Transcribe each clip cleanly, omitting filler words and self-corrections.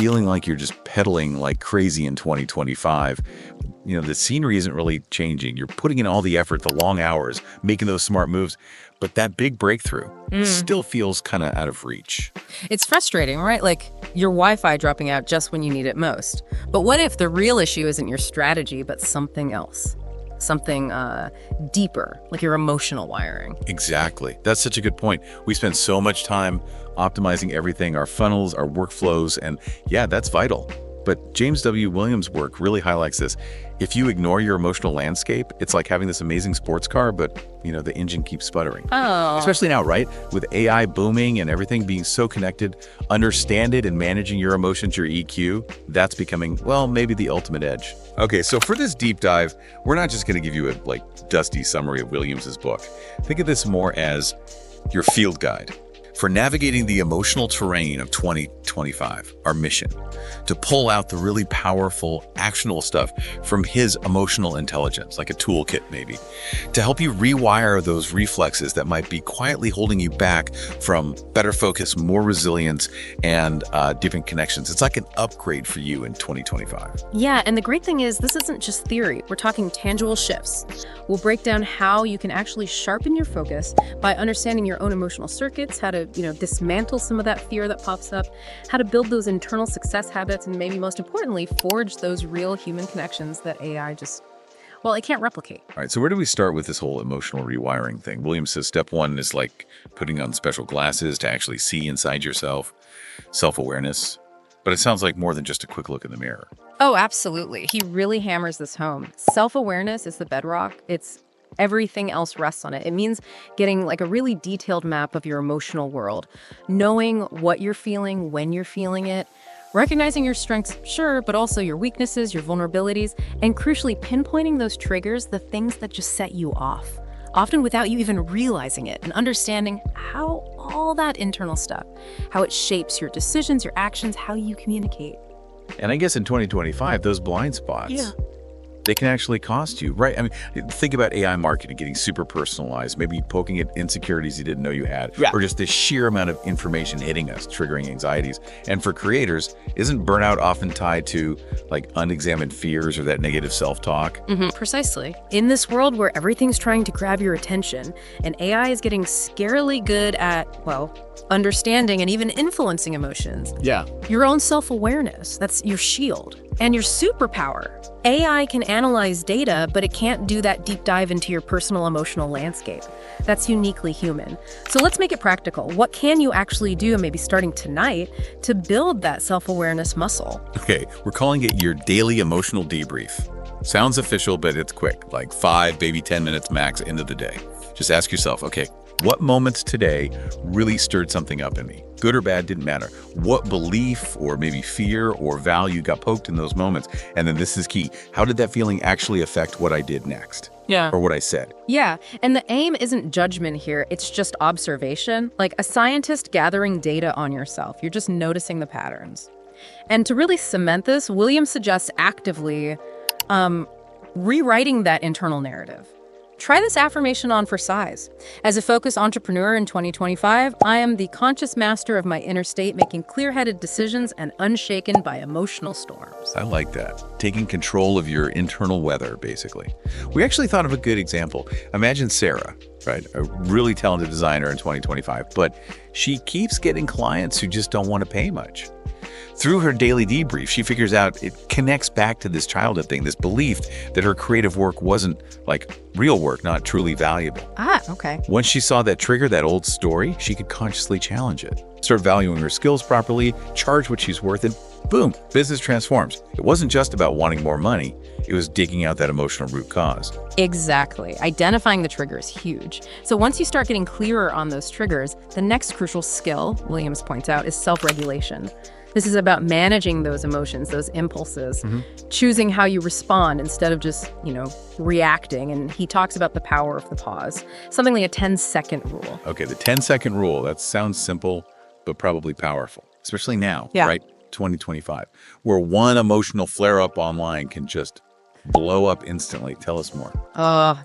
feeling like you're just pedaling like crazy in 2025, the scenery isn't really changing. You're putting in all the effort, the long hours, making those smart moves, but that big breakthrough still feels kind of out of reach. It's frustrating, right? Like your Wi-Fi dropping out just when you need it most. But what if the real issue isn't your strategy, but something else? Something deeper, like your emotional wiring. Exactly. That's such a good point. We spend so much time optimizing everything, our funnels, our workflows, and yeah, that's vital. But James W. Williams' work really highlights this. If you ignore your emotional landscape, it's like having this amazing sports car, but the engine keeps sputtering. Oh. Especially now, right? With AI booming and everything being so connected, understanding and managing your emotions, your EQ, that's becoming, well, maybe the ultimate edge. Okay, so for this deep dive, we're not just going to give you a dusty summary of Williams's book. Think of this more as your field guide for navigating the emotional terrain of 2025, our mission, to pull out the really powerful, actionable stuff from his emotional intelligence, like a toolkit maybe, to help you rewire those reflexes that might be quietly holding you back from better focus, more resilience, and different connections. It's like an upgrade for you in 2025. Yeah, and the great thing is this isn't just theory. We're talking tangible shifts. We'll break down how you can actually sharpen your focus by understanding your own emotional circuits, how to dismantle some of that fear that pops up, how to build those internal success habits, and maybe most importantly, forge those real human connections that AI it can't replicate. All right, so where do we start with this whole emotional rewiring thing? Williams says step one is like putting on special glasses to actually see inside yourself, self-awareness. But it sounds like more than just a quick look in the mirror. Oh, absolutely. He really hammers this home. Self-awareness is the bedrock. Everything else rests on it. It means getting a really detailed map of your emotional world, knowing what you're feeling, when you're feeling it, recognizing your strengths, sure, but also your weaknesses, your vulnerabilities, and crucially pinpointing those triggers, the things that just set you off, often without you even realizing it, and understanding how all that internal stuff, how it shapes your decisions, your actions, how you communicate. And I guess in 2025, those blind spots, they can actually cost you, right? I mean, think about AI marketing getting super personalized, maybe poking at insecurities you didn't know you had, or just the sheer amount of information hitting us, triggering anxieties. And for creators, isn't burnout often tied to unexamined fears or that negative self-talk? Precisely. In this world where everything's trying to grab your attention, and AI is getting scarily good at, understanding and even influencing emotions. Yeah. Your own self-awareness, that's your shield. And your superpower. AI can analyze data, but it can't do that deep dive into your personal emotional landscape. That's uniquely human. So let's make it practical. What can you actually do, maybe starting tonight, to build that self-awareness muscle? Okay, we're calling it your daily emotional debrief. Sounds official, but it's quick, 5, maybe 10 minutes max into the day. Just ask yourself, okay, what moments today really stirred something up in me? Good or bad, didn't matter. What belief or maybe fear or value got poked in those moments? And then this is key. How did that feeling actually affect what I did next? Yeah. Or what I said? Yeah, and the aim isn't judgment here, it's just observation. Like a scientist gathering data on yourself. You're just noticing the patterns. And to really cement this, Williams suggests actively rewriting that internal narrative. Try this affirmation on for size. As a focused entrepreneur in 2025, I am the conscious master of my inner state, making clear-headed decisions and unshaken by emotional storms. I like that. Taking control of your internal weather, basically. We actually thought of a good example. Imagine Sarah, right? A really talented designer in 2025, but she keeps getting clients who just don't want to pay much. Through her daily debrief, she figures out it connects back to this childhood thing, this belief that her creative work wasn't real work, not truly valuable. Ah, okay. Once she saw that trigger, that old story, she could consciously challenge it, start valuing her skills properly, charge what she's worth, and boom, business transforms. It wasn't just about wanting more money. It was digging out that emotional root cause. Exactly. Identifying the trigger is huge. So once you start getting clearer on those triggers, the next crucial skill, Williams points out, is self-regulation. This is about managing those emotions, those impulses, choosing how you respond instead of just, reacting. And he talks about the power of the pause, something like a 10-second rule. Okay, the 10-second rule, that sounds simple, but probably powerful, especially now, right? 2025, where one emotional flare-up online can just blow up instantly. Tell us more.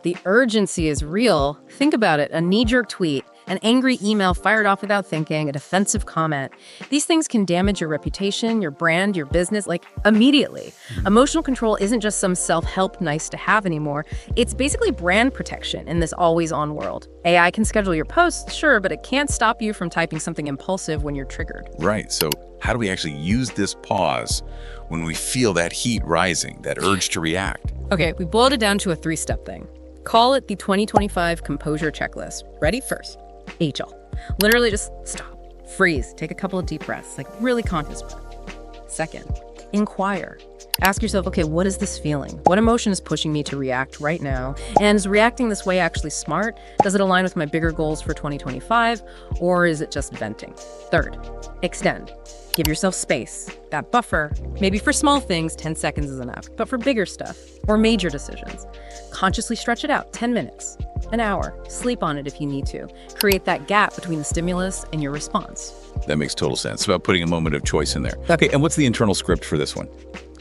The urgency is real. Think about it. A knee-jerk tweet An angry email fired off without thinking, a defensive comment. These things can damage your reputation, your brand, your business, like immediately. Emotional control isn't just some self-help nice to have anymore. It's basically brand protection in this always-on world. AI can schedule your posts, sure, but it can't stop you from typing something impulsive when you're triggered. Right. So how do we actually use this pause when we feel that heat rising, that urge to react? Okay, we boiled it down to a 3-step thing. Call it the 2025 Composure Checklist. Ready? First, HL. Literally just stop, freeze, take a couple of deep breaths, like really conscious breath. Second, inquire. Ask yourself, okay, what is this feeling? What emotion is pushing me to react right now? And is reacting this way actually smart? Does it align with my bigger goals for 2025? Or is it just venting? Third, extend. Give yourself space, that buffer. Maybe for small things, 10 seconds is enough. But for bigger stuff or major decisions, consciously stretch it out, 10 minutes, an hour. Sleep on it if you need to. Create that gap between the stimulus and your response. That makes total sense. It's about putting a moment of choice in there. Okay, and what's the internal script for this one?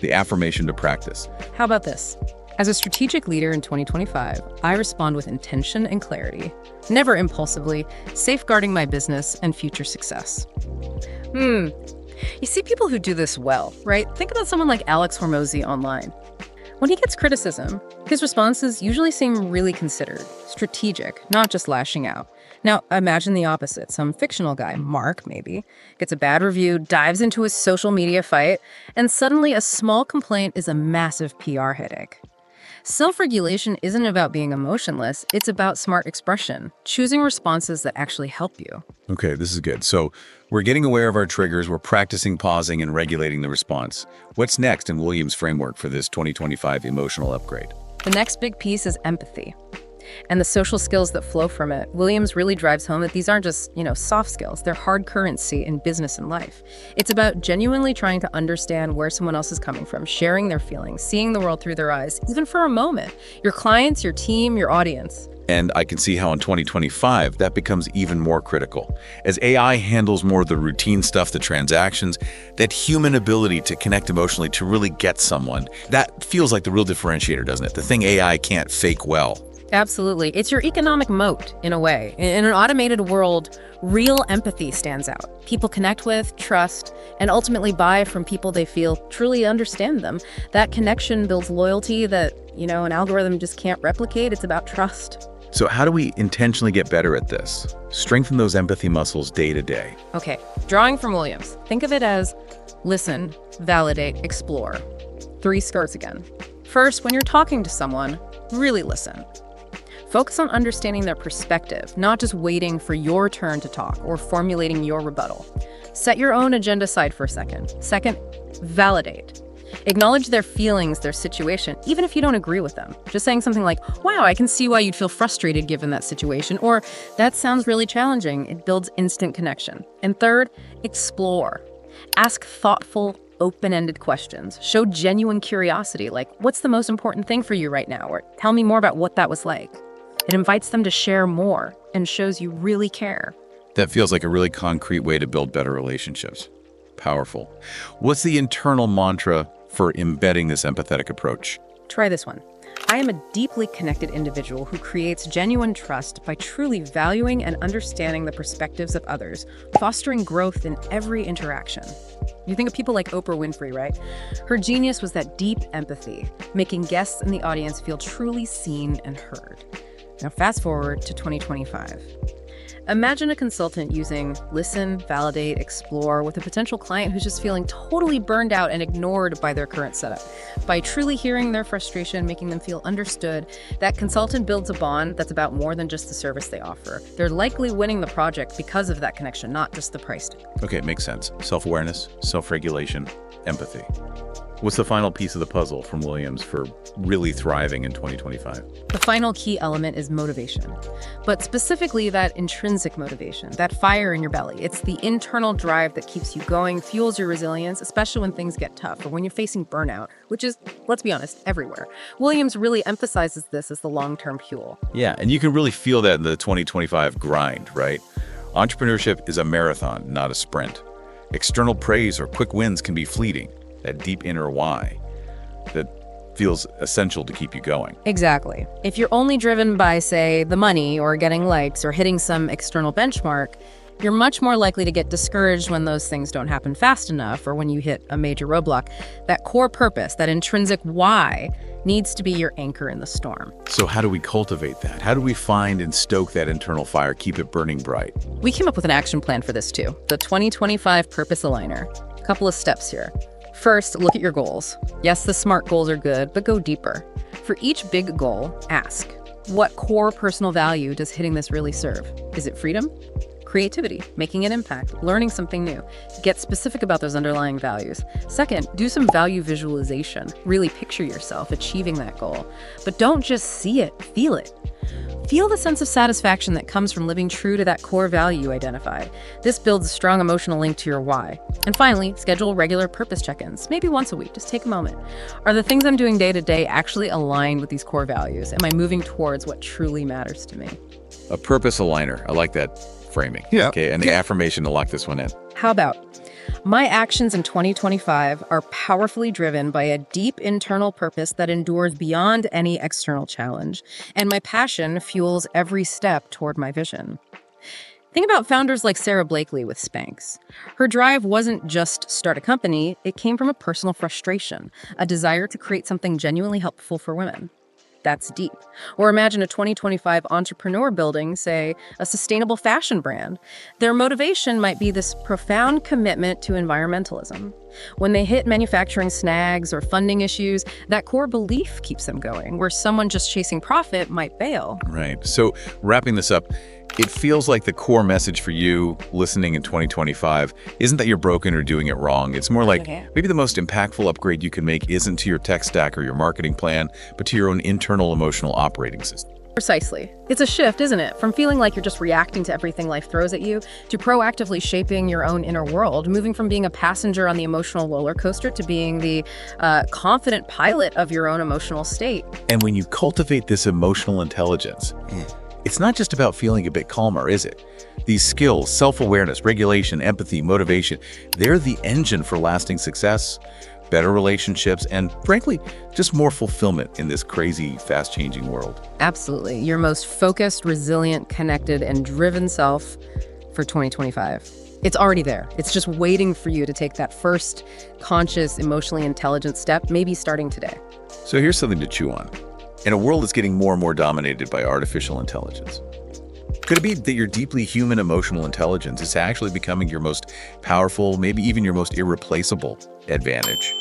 The affirmation to practice. How about this? As a strategic leader in 2025, I respond with intention and clarity, never impulsively, safeguarding my business and future success. You see people who do this well, right? Think about someone like Alex Hormozy online. When he gets criticism, his responses usually seem really considered, strategic, not just lashing out. Now, imagine the opposite. Some fictional guy, Mark maybe, gets a bad review, dives into a social media fight, and suddenly a small complaint is a massive PR headache. Self-regulation isn't about being emotionless, it's about smart expression, choosing responses that actually help you. Okay, this is good. So we're getting aware of our triggers, we're practicing pausing and regulating the response. What's next in Williams' framework for this 2025 emotional upgrade? The next big piece is empathy and the social skills that flow from it. Williams really drives home that these aren't just, soft skills. They're hard currency in business and life. It's about genuinely trying to understand where someone else is coming from, sharing their feelings, seeing the world through their eyes, even for a moment. Your clients, your team, your audience. And I can see how in 2025, that becomes even more critical. As AI handles more of the routine stuff, the transactions, that human ability to connect emotionally, to really get someone, that feels like the real differentiator, doesn't it? The thing AI can't fake well. Absolutely. It's your economic moat, in a way. In an automated world, real empathy stands out. People connect with, trust, and ultimately buy from people they feel truly understand them. That connection builds loyalty that, an algorithm just can't replicate. It's about trust. So how do we intentionally get better at this? Strengthen those empathy muscles day to day. Okay, drawing from Williams. Think of it as listen, validate, explore. 3 starts again. First, when you're talking to someone, really listen. Focus on understanding their perspective, not just waiting for your turn to talk or formulating your rebuttal. Set your own agenda aside for a second. Second, validate. Acknowledge their feelings, their situation, even if you don't agree with them. Just saying something like, wow, I can see why you'd feel frustrated given that situation, or that sounds really challenging. It builds instant connection. And third, explore. Ask thoughtful, open-ended questions. Show genuine curiosity, like, what's the most important thing for you right now? Or tell me more about what that was like. It invites them to share more and shows you really care. That feels like a really concrete way to build better relationships. Powerful. What's the internal mantra for embedding this empathetic approach? Try this one. I am a deeply connected individual who creates genuine trust by truly valuing and understanding the perspectives of others, fostering growth in every interaction. You think of people like Oprah Winfrey, right? Her genius was that deep empathy, making guests in the audience feel truly seen and heard. Now fast forward to 2025. Imagine a consultant using listen, validate, explore with a potential client who's just feeling totally burned out and ignored by their current setup. By truly hearing their frustration, making them feel understood, that consultant builds a bond that's about more than just the service they offer. They're likely winning the project because of that connection, not just the price tag. Okay, it makes sense. Self-awareness, self-regulation, empathy. What's the final piece of the puzzle from Williams for really thriving in 2025? The final key element is motivation, but specifically that intrinsic motivation, that fire in your belly. It's the internal drive that keeps you going, fuels your resilience, especially when things get tough or when you're facing burnout, which is, let's be honest, everywhere. Williams really emphasizes this as the long-term fuel. Yeah, and you can really feel that in the 2025 grind, right? Entrepreneurship is a marathon, not a sprint. External praise or quick wins can be fleeting. That deep inner why, that feels essential to keep you going. Exactly. If you're only driven by, say, the money or getting likes or hitting some external benchmark, you're much more likely to get discouraged when those things don't happen fast enough or when you hit a major roadblock. That core purpose, that intrinsic why, needs to be your anchor in the storm. So how do we cultivate that? How do we find and stoke that internal fire, keep it burning bright? We came up with an action plan for this too, the 2025 Purpose Aligner. A couple of steps here. First, look at your goals. Yes, the SMART goals are good, but go deeper. For each big goal, ask, what core personal value does hitting this really serve? Is it freedom? Creativity, making an impact, learning something new. Get specific about those underlying values. Second, do some value visualization. Really picture yourself achieving that goal. But don't just see it, feel it. Feel the sense of satisfaction that comes from living true to that core value you identified. This builds a strong emotional link to your why. And finally, schedule regular purpose check-ins, maybe once a week. Just take a moment. Are the things I'm doing day to day actually aligned with these core values? Am I moving towards what truly matters to me? A purpose aligner. I like that framing. Yeah. Okay, and the affirmation to lock this one in. How about, my actions in 2025 are powerfully driven by a deep internal purpose that endures beyond any external challenge, and my passion fuels every step toward my vision. Think about founders like Sarah Blakely with Spanx. Her drive wasn't just start a company, it came from a personal frustration, a desire to create something genuinely helpful for women. That's deep. Or imagine a 2025 entrepreneur building, say, a sustainable fashion brand. Their motivation might be this profound commitment to environmentalism. When they hit manufacturing snags or funding issues, that core belief keeps them going, where someone just chasing profit might bail. Right. So wrapping this up, it feels like the core message for you listening in 2025 isn't that you're broken or doing it wrong. It's more like maybe the most impactful upgrade you can make isn't to your tech stack or your marketing plan, but to your own internal emotional operating system. Precisely. It's a shift, isn't it? From feeling like you're just reacting to everything life throws at you to proactively shaping your own inner world, moving from being a passenger on the emotional roller coaster to being the confident pilot of your own emotional state. And when you cultivate this emotional intelligence, it's not just about feeling a bit calmer, is it? These skills, self-awareness, regulation, empathy, motivation, they're the engine for lasting success, better relationships, and frankly, just more fulfillment in this crazy, fast-changing world. Absolutely. Your most focused, resilient, connected, and driven self for 2025. It's already there. It's just waiting for you to take that first conscious, emotionally intelligent step, maybe starting today. So here's something to chew on. In a world that's getting more and more dominated by artificial intelligence, could it be that your deeply human emotional intelligence is actually becoming your most powerful, maybe even your most irreplaceable advantage?